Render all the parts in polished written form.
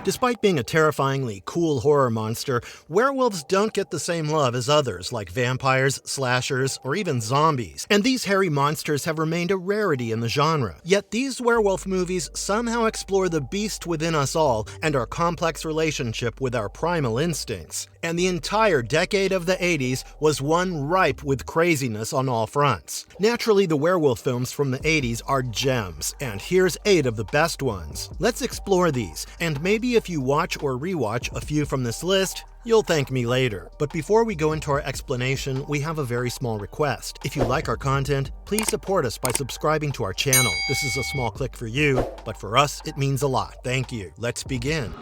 Despite being a terrifyingly cool horror monster, werewolves don't get the same love as others like vampires, slashers, or even zombies, and these hairy monsters have remained a rarity in the genre. Yet these werewolf movies somehow explore the beast within us all and our complex relationship with our primal instincts. And the entire decade of the 80s was one ripe with craziness on all fronts. Naturally, the werewolf films from the 80s are gems, and here's 8 of the best ones. Let's explore these, and maybe if you watch or rewatch a few from this list, you'll thank me later. But before we go into our explanation, we have a very small request. If you like our content, please support us by subscribing to our channel. This is a small click for you, but for us, it means a lot. Thank you. Let's begin.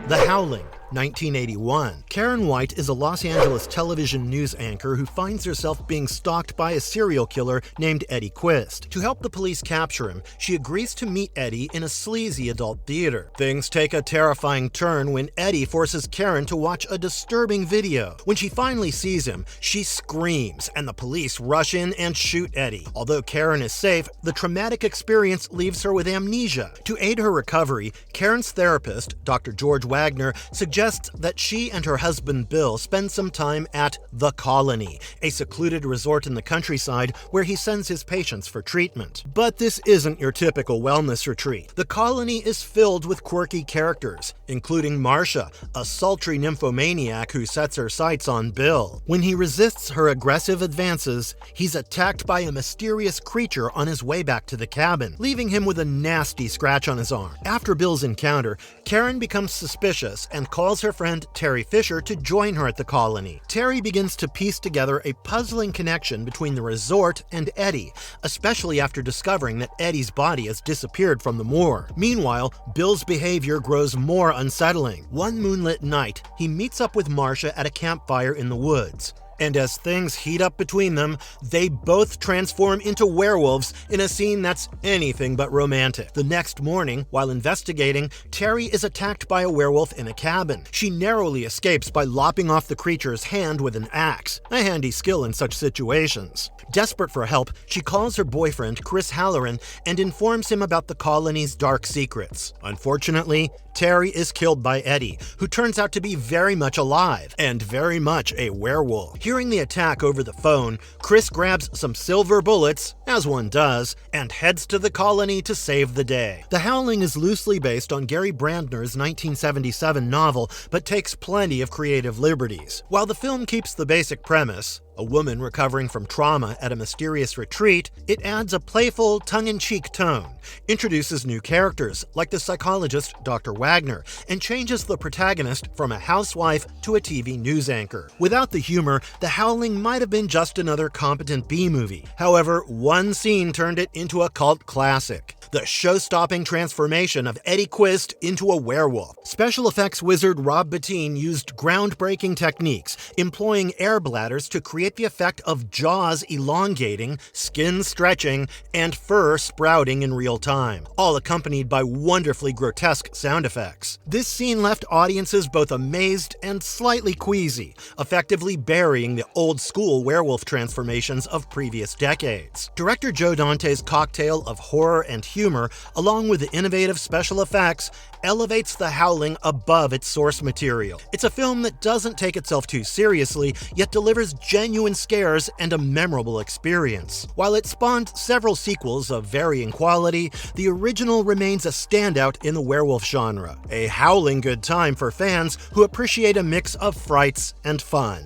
The Howling, 1981. Karen White is a Los Angeles television news anchor who finds herself being stalked by a serial killer named Eddie Quist. To help the police capture him, she agrees to meet Eddie in a sleazy adult theater. Things take a terrifying turn when Eddie forces Karen to watch a disturbing video. When she finally sees him, she screams, and the police rush in and shoot Eddie. Although Karen is safe, the traumatic experience leaves her with amnesia. To aid her recovery, Karen's therapist, Dr. George Wagner, suggests that she and her husband Bill spend some time at The Colony, a secluded resort in the countryside where he sends his patients for treatment. But this isn't your typical wellness retreat. The Colony is filled with quirky characters, including Marcia, a sultry nymphomaniac who sets her sights on Bill. When he resists her aggressive advances, he's attacked by a mysterious creature on his way back to the cabin, leaving him with a nasty scratch on his arm. After Bill's encounter, Karen becomes suspicious and calls her friend Terry Fisher to join her at the Colony. Terry begins to piece together a puzzling connection between the resort and Eddie, especially after discovering that Eddie's body has disappeared from the moor. Meanwhile, Bill's behavior grows more unsettling. One moonlit night, he meets up with Marcia at a campfire in the woods. And as things heat up between them, they both transform into werewolves in a scene that's anything but romantic. The next morning, while investigating, Terry is attacked by a werewolf in a cabin. She narrowly escapes by lopping off the creature's hand with an axe, a handy skill in such situations. Desperate for help, she calls her boyfriend, Chris Halloran, and informs him about the colony's dark secrets. Unfortunately, Terry is killed by Eddie, who turns out to be very much alive, and very much a werewolf. Hearing the attack over the phone, Chris grabs some silver bullets, as one does, and heads to the Colony to save the day. The Howling is loosely based on Gary Brandner's 1977 novel, but takes plenty of creative liberties. While the film keeps the basic premise, a woman recovering from trauma at a mysterious retreat, it adds a playful, tongue-in-cheek tone, introduces new characters like the psychologist Dr. Wagner, and changes the protagonist from a housewife to a TV news anchor. Without the humor, The Howling might have been just another competent B-movie. However, one scene turned it into a cult classic: the show-stopping transformation of Eddie Quist into a werewolf. Special effects wizard Rob Bottin used groundbreaking techniques, employing air bladders to create the effect of jaws elongating, skin stretching, and fur sprouting in real time, all accompanied by wonderfully grotesque sound effects. This scene left audiences both amazed and slightly queasy, effectively burying the old-school werewolf transformations of previous decades. Director Joe Dante's cocktail of horror and humor, along with the innovative special effects, elevates The Howling above its source material. It's a film that doesn't take itself too seriously, yet delivers genuine scares and a memorable experience. While it spawned several sequels of varying quality, the original remains a standout in the werewolf genre, a howling good time for fans who appreciate a mix of frights and fun.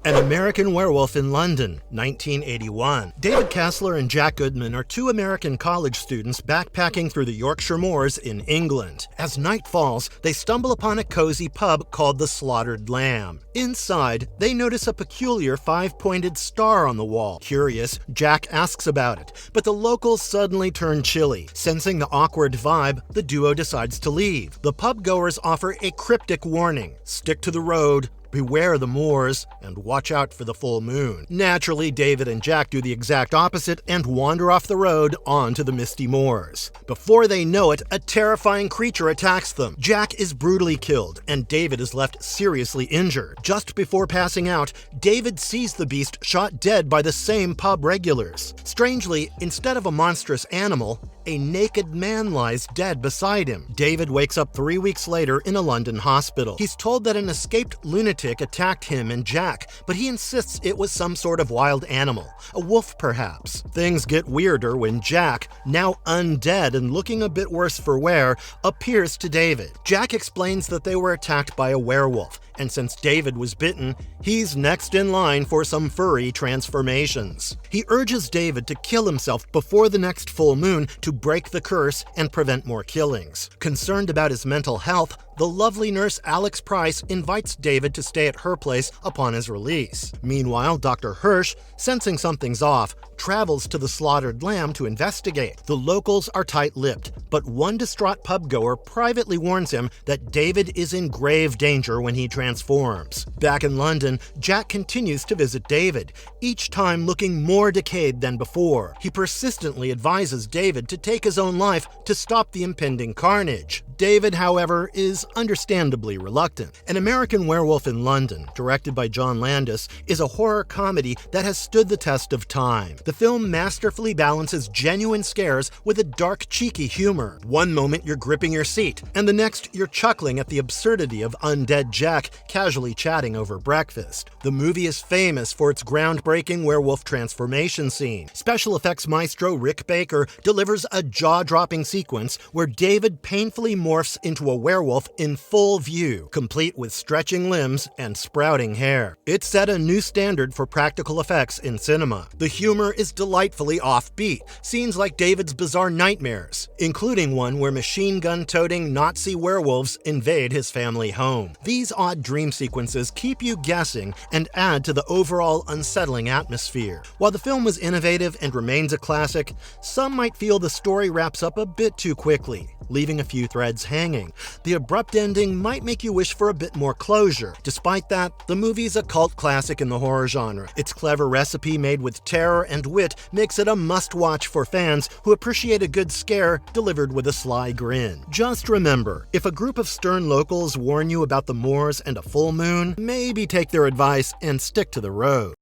An American Werewolf in London, 1981. David Kassler and Jack Goodman are two American college students backpacking through the Yorkshire moors in England. As night falls, they stumble upon a cozy pub called the Slaughtered Lamb. Inside, they notice a peculiar 5-pointed star on the wall. Curious, Jack asks about it, but the locals suddenly turn chilly. Sensing the awkward vibe, the duo decides to leave. The pub goers offer a cryptic warning: stick to the road, beware the moors, and watch out for the full moon. Naturally, David and Jack do the exact opposite and wander off the road onto the misty moors. Before they know it, a terrifying creature attacks them. Jack is brutally killed, and David is left seriously injured. Just before passing out, David sees the beast shot dead by the same pub regulars. Strangely, instead of a monstrous animal, a naked man lies dead beside him. David wakes up 3 weeks later in a London hospital. He's told that an escaped lunatic attacked him and Jack, but he insists it was some sort of wild animal, a wolf perhaps. Things get weirder when Jack, now undead and looking a bit worse for wear, appears to David. Jack explains that they were attacked by a werewolf, and since David was bitten, he's next in line for some furry transformations. He urges David to kill himself before the next full moon to break the curse and prevent more killings. Concerned about his mental health, the lovely nurse Alex Price invites David to stay at her place upon his release. Meanwhile, Dr. Hirsch, sensing something's off, travels to the slaughtered lamb to investigate. The locals are tight-lipped, but one distraught pubgoer privately warns him that David is in grave danger when he transforms. Back in London, Jack continues to visit David, each time looking more decayed than before. He persistently advises David to take his own life to stop the impending carnage. David, however, is understandably reluctant. An American Werewolf in London, directed by John Landis, is a horror comedy that has stood the test of time. The film masterfully balances genuine scares with a dark, cheeky humor. One moment you're gripping your seat, and the next you're chuckling at the absurdity of undead Jack casually chatting over breakfast. The movie is famous for its groundbreaking werewolf transformation scene. Special effects maestro Rick Baker delivers a jaw-dropping sequence where David painfully morphs into a werewolf in full view, complete with stretching limbs and sprouting hair. It set a new standard for practical effects in cinema. The humor is delightfully offbeat, scenes like David's bizarre nightmares, including one where machine gun-toting Nazi werewolves invade his family home. These odd dream sequences keep you guessing and add to the overall unsettling atmosphere. While the film was innovative and remains a classic, some might feel the story wraps up a bit too quickly, leaving a few threads hanging. The abrupt ending might make you wish for a bit more closure. Despite that, the movie's a cult classic in the horror genre. Its clever recipe made with terror and wit makes it a must-watch for fans who appreciate a good scare delivered with a sly grin. Just remember, if a group of stern locals warn you about the moors and a full moon, maybe take their advice and stick to the road.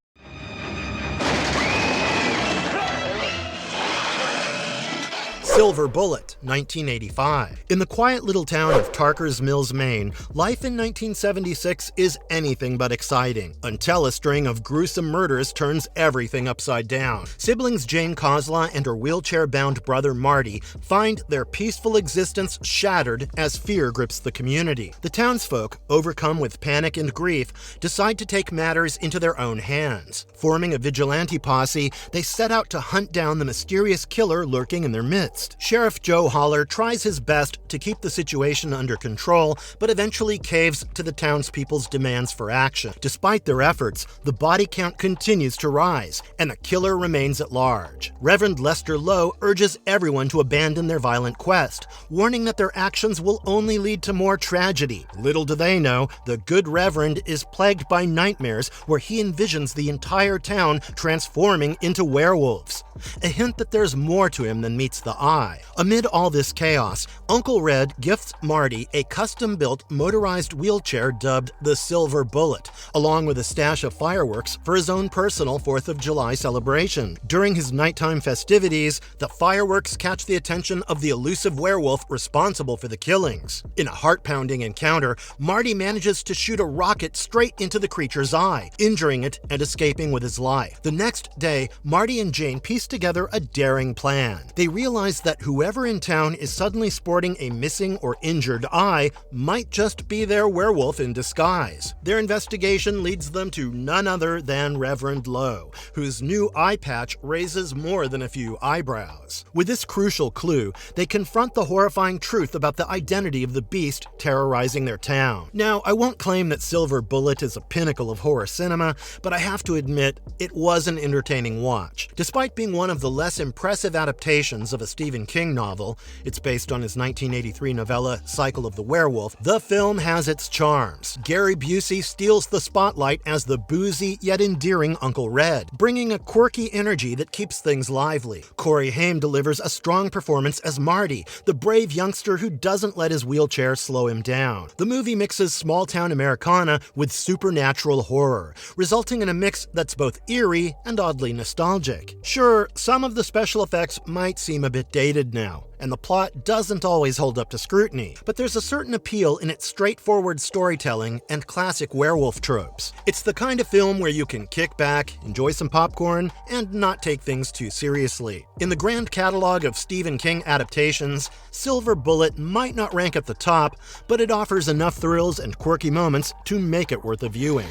Silver Bullet, 1985. In the quiet little town of Tarker's Mills, Maine, life in 1976 is anything but exciting, until a string of gruesome murders turns everything upside down. Siblings Jane Kozla and her wheelchair-bound brother Marty find their peaceful existence shattered as fear grips the community. The townsfolk, overcome with panic and grief, decide to take matters into their own hands. Forming a vigilante posse, they set out to hunt down the mysterious killer lurking in their midst. Sheriff Joe Holler tries his best to keep the situation under control, but eventually caves to the townspeople's demands for action. Despite their efforts, the body count continues to rise, and the killer remains at large. Reverend Lester Lowe urges everyone to abandon their violent quest, warning that their actions will only lead to more tragedy. Little do they know, the good Reverend is plagued by nightmares where he envisions the entire town transforming into werewolves. A hint that there's more to him than meets the eye. Amid all this chaos, Uncle Red gifts Marty a custom-built motorized wheelchair dubbed the Silver Bullet, along with a stash of fireworks for his own personal 4th of July celebration. During his nighttime festivities, the fireworks catch the attention of the elusive werewolf responsible for the killings. In a heart-pounding encounter, Marty manages to shoot a rocket straight into the creature's eye, injuring it and escaping with his life. The next day, Marty and Jane piece together a daring plan. They realize that whoever in town is suddenly sporting a missing or injured eye might just be their werewolf in disguise. Their investigation leads them to none other than Reverend Lowe, whose new eye patch raises more than a few eyebrows. With this crucial clue, they confront the horrifying truth about the identity of the beast terrorizing their town. Now, I won't claim that Silver Bullet is a pinnacle of horror cinema, but I have to admit, it was an entertaining watch. Despite being one of the less impressive adaptations of a Stephen Stephen King novel, it's based on his 1983 novella Cycle of the Werewolf, the film has its charms. Gary Busey steals the spotlight as the boozy yet endearing Uncle Red, bringing a quirky energy that keeps things lively. Corey Haim delivers a strong performance as Marty, the brave youngster who doesn't let his wheelchair slow him down. The movie mixes small-town Americana with supernatural horror, resulting in a mix that's both eerie and oddly nostalgic. Sure, some of the special effects might seem a bit dated now, and the plot doesn't always hold up to scrutiny, but there's a certain appeal in its straightforward storytelling and classic werewolf tropes. It's the kind of film where you can kick back, enjoy some popcorn, and not take things too seriously. In the grand catalog of Stephen King adaptations, Silver Bullet might not rank at the top, but it offers enough thrills and quirky moments to make it worth a viewing.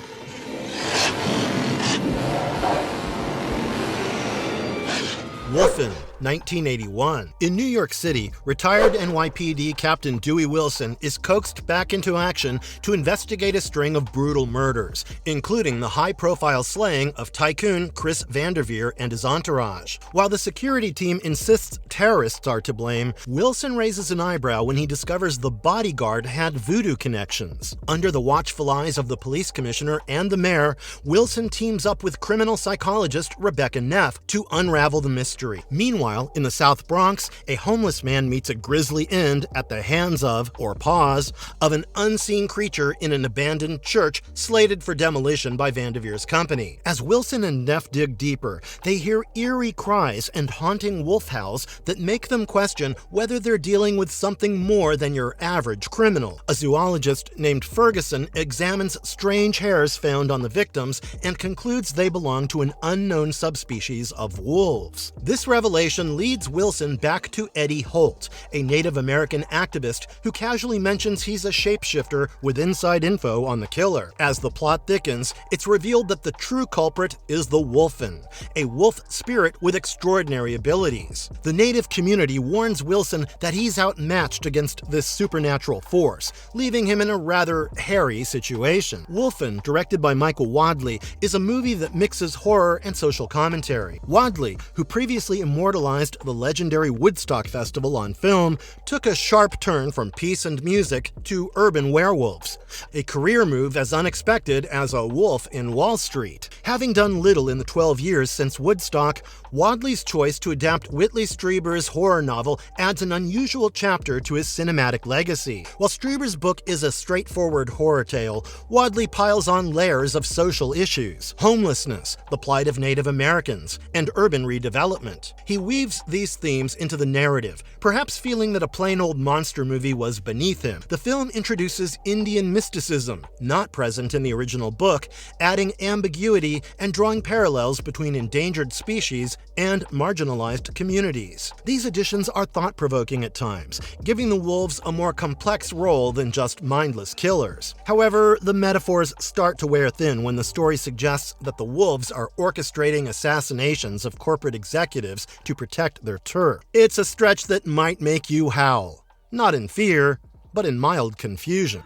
Wolfen, 1981. In New York City, retired NYPD Captain Dewey Wilson is coaxed back into action to investigate a string of brutal murders, including the high-profile slaying of tycoon Chris Vanderveer and his entourage. While the security team insists terrorists are to blame, Wilson raises an eyebrow when he discovers the bodyguard had voodoo connections. Under the watchful eyes of the police commissioner and the mayor, Wilson teams up with criminal psychologist Rebecca Neff to unravel the mystery. Meanwhile, in the South Bronx, a homeless man meets a grisly end at the hands of, or paws, of an unseen creature in an abandoned church slated for demolition by Vanderveer's company. As Wilson and Neff dig deeper, they hear eerie cries and haunting wolf howls that make them question whether they're dealing with something more than your average criminal. A zoologist named Ferguson examines strange hairs found on the victims and concludes they belong to an unknown subspecies of wolves. This revelation leads Wilson back to Eddie Holt, a Native American activist who casually mentions he's a shapeshifter with inside info on the killer. As the plot thickens, it's revealed that the true culprit is the Wolfen, a wolf spirit with extraordinary abilities. The Native community warns Wilson that he's outmatched against this supernatural force, leaving him in a rather hairy situation. Wolfen, directed by Michael Wadley, is a movie that mixes horror and social commentary. Wadley, who previously immortalized the legendary Woodstock Festival on film, took a sharp turn from peace and music to urban werewolves, a career move as unexpected as a wolf in Wall Street. Having done little in the 12 years since Woodstock, Wadley's choice to adapt Whitley Strieber's horror novel adds an unusual chapter to his cinematic legacy. While Strieber's book is a straightforward horror tale, Wadley piles on layers of social issues: homelessness, the plight of Native Americans, and urban redevelopment. He weaves these themes into the narrative, perhaps feeling that a plain old monster movie was beneath him. The film introduces Indian mysticism, not present in the original book, adding ambiguity and drawing parallels between endangered species and marginalized communities. These additions are thought-provoking at times, giving the wolves a more complex role than just mindless killers. However, the metaphors start to wear thin when the story suggests that the wolves are orchestrating assassinations of corporate executives to protect their turf. It's a stretch that might make you howl, not in fear, but in mild confusion.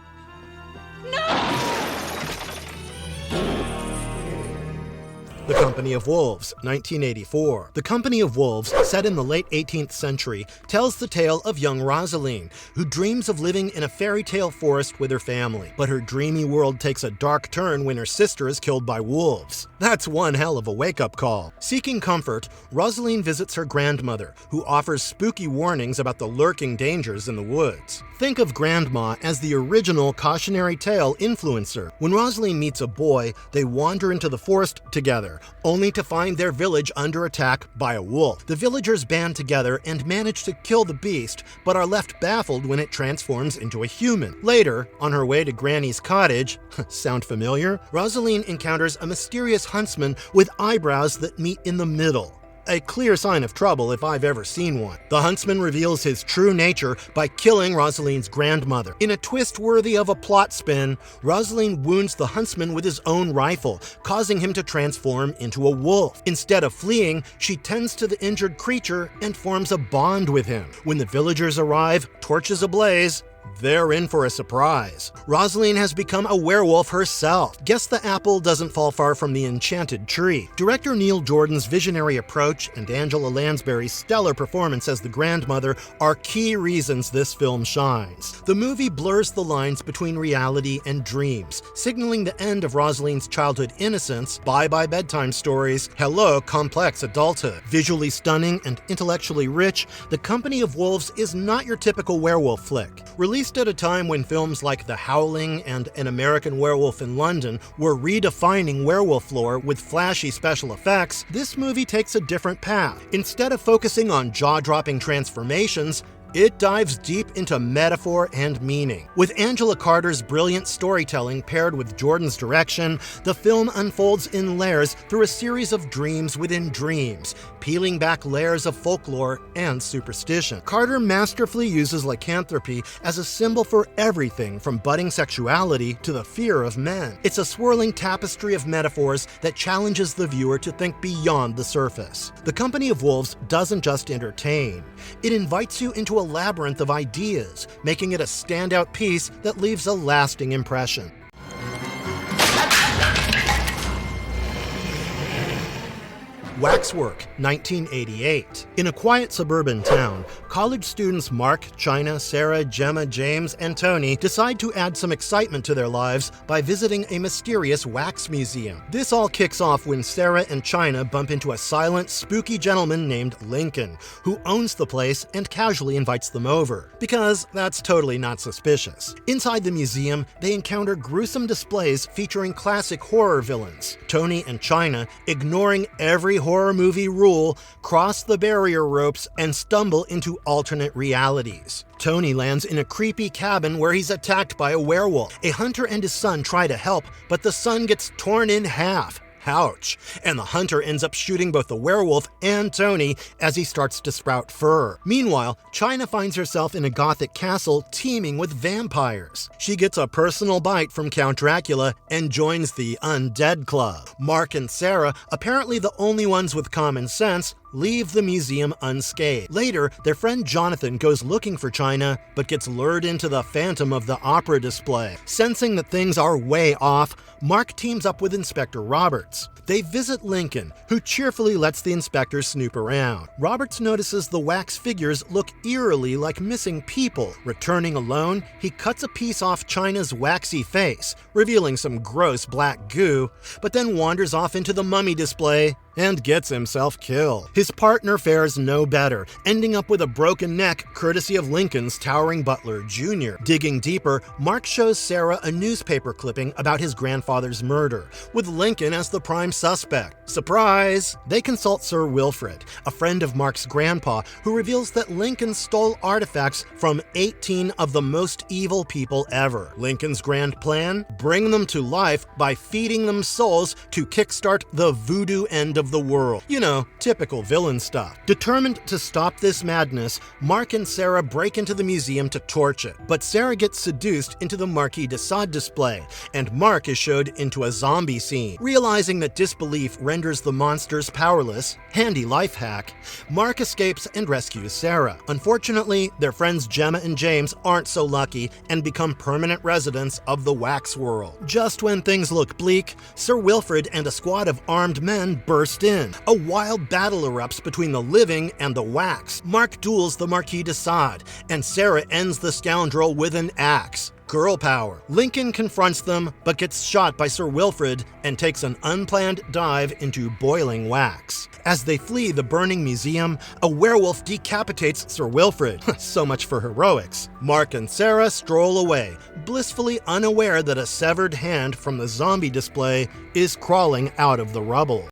The Company of Wolves, 1984. The Company of Wolves, set in the late 18th century, tells the tale of young Rosaline, who dreams of living in a fairy tale forest with her family. But her dreamy world takes a dark turn when her sister is killed by wolves. That's one hell of a wake-up call. Seeking comfort, Rosaline visits her grandmother, who offers spooky warnings about the lurking dangers in the woods. Think of Grandma as the original cautionary tale influencer. When Rosaline meets a boy, they wander into the forest together, only to find their village under attack by a wolf. The villagers band together and manage to kill the beast, but are left baffled when it transforms into a human. Later, on her way to Granny's cottage, sound familiar? Rosaline encounters a mysterious huntsman with eyebrows that meet in the middle. A clear sign of trouble if I've ever seen one. The huntsman reveals his true nature by killing Rosaline's grandmother. In a twist worthy of a plot spin, Rosaline wounds the huntsman with his own rifle, causing him to transform into a wolf. Instead of fleeing, she tends to the injured creature and forms a bond with him. When the villagers arrive, torches ablaze, They're in for a surprise. Rosalind has become a werewolf herself. Guess the apple doesn't fall far from the enchanted tree. Director Neil Jordan's visionary approach and Angela Lansbury's stellar performance as the grandmother are key reasons this film shines. The movie blurs the lines between reality and dreams, signaling the end of Rosalind's childhood innocence, bye-bye bedtime stories, hello complex adulthood. Visually stunning and intellectually rich, The Company of Wolves is not your typical werewolf flick. Released at a time when films like The Howling and An American Werewolf in London were redefining werewolf lore with flashy special effects, this movie takes a different path. Instead of focusing on jaw-dropping transformations, it dives deep into metaphor and meaning. With Angela Carter's brilliant storytelling paired with Jordan's direction, the film unfolds in layers through a series of dreams within dreams, peeling back layers of folklore and superstition. Carter masterfully uses lycanthropy as a symbol for everything from budding sexuality to the fear of men. It's a swirling tapestry of metaphors that challenges the viewer to think beyond the surface. The Company of Wolves doesn't just entertain. It invites you into a labyrinth of ideas, making it a standout piece that leaves a lasting impression. Waxwork, 1988. In a quiet suburban town, college students Mark, China, Sarah, Gemma, James, and Tony decide to add some excitement to their lives by visiting a mysterious wax museum. This all kicks off when Sarah and China bump into a silent, spooky gentleman named Lincoln, who owns the place and casually invites them over, because that's totally not suspicious. Inside the museum, they encounter gruesome displays featuring classic horror villains. Tony and China, ignoring every horror movie rule, cross the barrier ropes and stumble into alternate realities. Tony lands in a creepy cabin where he's attacked by a werewolf. A hunter and his son try to help, but the son gets torn in half. Ouch. And the hunter ends up shooting both the werewolf and Tony as he starts to sprout fur. Meanwhile, China finds herself in a gothic castle teeming with vampires. She gets a personal bite from Count Dracula and joins the Undead Club. Mark and Sarah, apparently the only ones with common sense, leave the museum unscathed. Later, their friend Jonathan goes looking for China, but gets lured into the Phantom of the Opera display. Sensing that things are way off, Mark teams up with Inspector Roberts. They visit Lincoln, who cheerfully lets the inspector snoop around. Roberts notices the wax figures look eerily like missing people. Returning alone, he cuts a piece off China's waxy face, revealing some gross black goo, but then wanders off into the mummy display and gets himself killed. His partner fares no better, ending up with a broken neck courtesy of Lincoln's towering butler, Jr. Digging deeper, Mark shows Sarah a newspaper clipping about his grandfather's murder, with Lincoln as the prime suspect. Surprise! They consult Sir Wilfrid, a friend of Mark's grandpa, who reveals that Lincoln stole artifacts from 18 of the most evil people ever. Lincoln's grand plan? Bring them to life by feeding them souls to kickstart the voodoo end of the world. You know, typical villain stuff. Determined to stop this madness, Mark and Sarah break into the museum to torch it. But Sarah gets seduced into the Marquis de Sade display, and Mark is showed into a zombie scene. Realizing that disbelief renders the monsters powerless, handy life hack, Mark escapes and rescues Sarah. Unfortunately, their friends Gemma and James aren't so lucky and become permanent residents of the wax world. Just when things look bleak, Sir Wilfrid and a squad of armed men burst in. A wild battle erupts between the living and the wax. Mark duels the Marquis de Sade, and Sarah ends the scoundrel with an axe. Girl power. Lincoln confronts them, but gets shot by Sir Wilfrid and takes an unplanned dive into boiling wax. As they flee the burning museum, a werewolf decapitates Sir Wilfrid. So much for heroics. Mark and Sarah stroll away, blissfully unaware that a severed hand from the zombie display is crawling out of the rubble.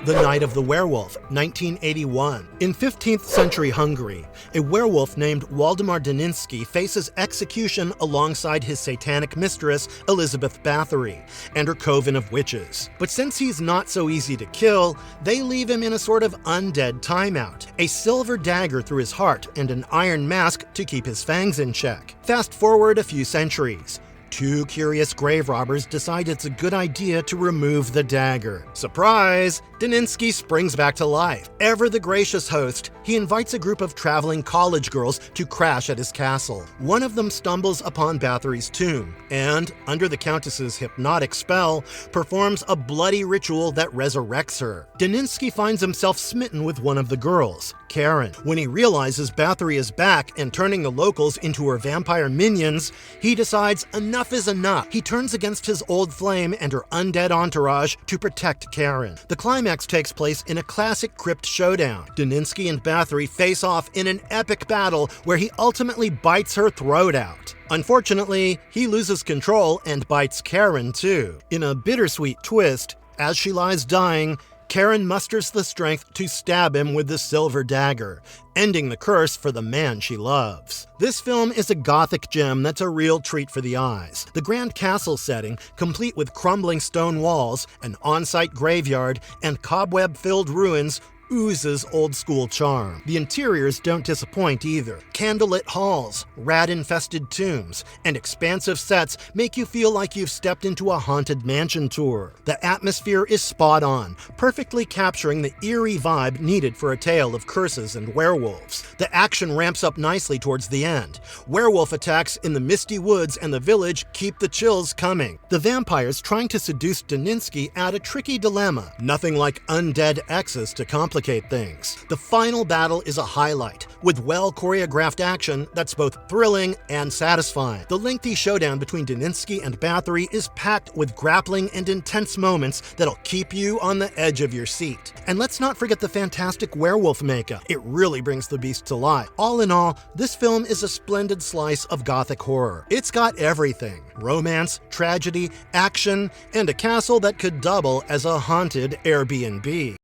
The Night of the Werewolf, 1981. In 15th century Hungary, a werewolf named Waldemar Daninsky faces execution alongside his satanic mistress, Elizabeth Bathory, and her coven of witches. But since he's not so easy to kill, they leave him in a sort of undead timeout, a silver dagger through his heart and an iron mask to keep his fangs in check. Fast forward a few centuries. Two curious grave robbers decide it's a good idea to remove the dagger. Surprise! Daninsky springs back to life. Ever the gracious host, he invites a group of traveling college girls to crash at his castle. One of them stumbles upon Bathory's tomb and, under the Countess's hypnotic spell, performs a bloody ritual that resurrects her. Daninsky finds himself smitten with one of the girls, Karen. When he realizes Bathory is back and turning the locals into her vampire minions, he decides enough is enough. He turns against his old flame and her undead entourage to protect Karen. The climax takes place in a classic crypt showdown. Daninsky and Bathory face off in an epic battle where he ultimately bites her throat out. Unfortunately, he loses control and bites Karen too. In a bittersweet twist, as she lies dying, Karen musters the strength to stab him with the silver dagger, ending the curse for the man she loves. This film is a gothic gem that's a real treat for the eyes. The grand castle setting, complete with crumbling stone walls, an on-site graveyard, and cobweb-filled ruins, oozes old-school charm. The interiors don't disappoint either. Candlelit halls, rat-infested tombs, and expansive sets make you feel like you've stepped into a haunted mansion tour. The atmosphere is spot on, perfectly capturing the eerie vibe needed for a tale of curses and werewolves. The action ramps up nicely towards the end. Werewolf attacks in the misty woods and the village keep the chills coming. The vampires trying to seduce Daninsky add a tricky dilemma. Nothing like undead exes to complicate things. The final battle is a highlight, with well-choreographed action that's both thrilling and satisfying. The lengthy showdown between Daninsky and Bathory is packed with grappling and intense moments that'll keep you on the edge of your seat. And let's not forget the fantastic werewolf makeup. It really brings the beast to life. All in all, this film is a splendid slice of gothic horror. It's got everything: romance, tragedy, action, and a castle that could double as a haunted Airbnb.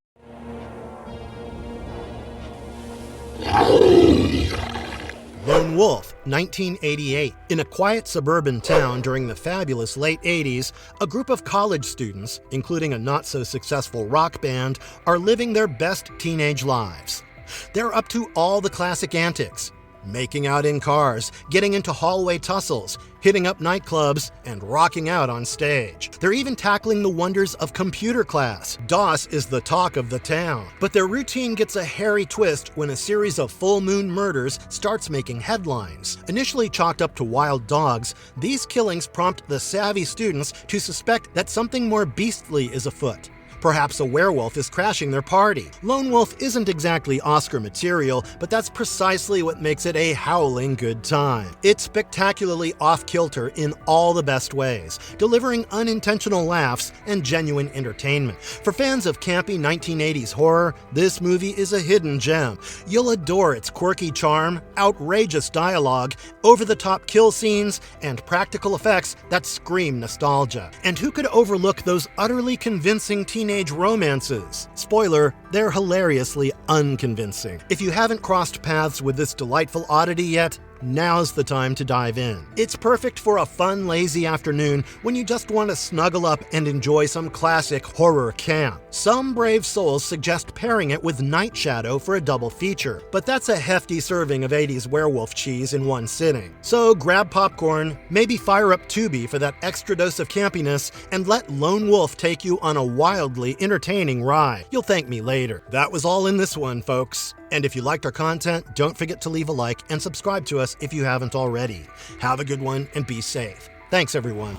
Lone Wolf, 1988. In a quiet suburban town during the fabulous late 80s, a group of college students, including a not-so-successful rock band, are living their best teenage lives. They're up to all the classic antics: making out in cars, getting into hallway tussles, hitting up nightclubs, and rocking out on stage. They're even tackling the wonders of computer class. DOS is the talk of the town. But their routine gets a hairy twist when a series of full moon murders starts making headlines. Initially chalked up to wild dogs, these killings prompt the savvy students to suspect that something more beastly is afoot. Perhaps a werewolf is crashing their party. Lone Wolf isn't exactly Oscar material, but that's precisely what makes it a howling good time. It's spectacularly off-kilter in all the best ways, delivering unintentional laughs and genuine entertainment. For fans of campy 1980s horror, this movie is a hidden gem. You'll adore its quirky charm, outrageous dialogue, over-the-top kill scenes, and practical effects that scream nostalgia. And who could overlook those utterly convincing teenage romances? Spoiler, they're hilariously unconvincing. If you haven't crossed paths with this delightful oddity yet, now's the time to dive in. It's perfect for a fun, lazy afternoon when you just want to snuggle up and enjoy some classic horror camp. Some brave souls suggest pairing it with Night Shadow for a double feature, but that's a hefty serving of 80s werewolf cheese in one sitting. So grab popcorn, maybe fire up Tubi for that extra dose of campiness, and let Lone Wolf take you on a wildly entertaining ride. You'll thank me later. That was all in this one, folks. And if you liked our content, don't forget to leave a like and subscribe to us if you haven't already. Have a good one and be safe. Thanks, everyone.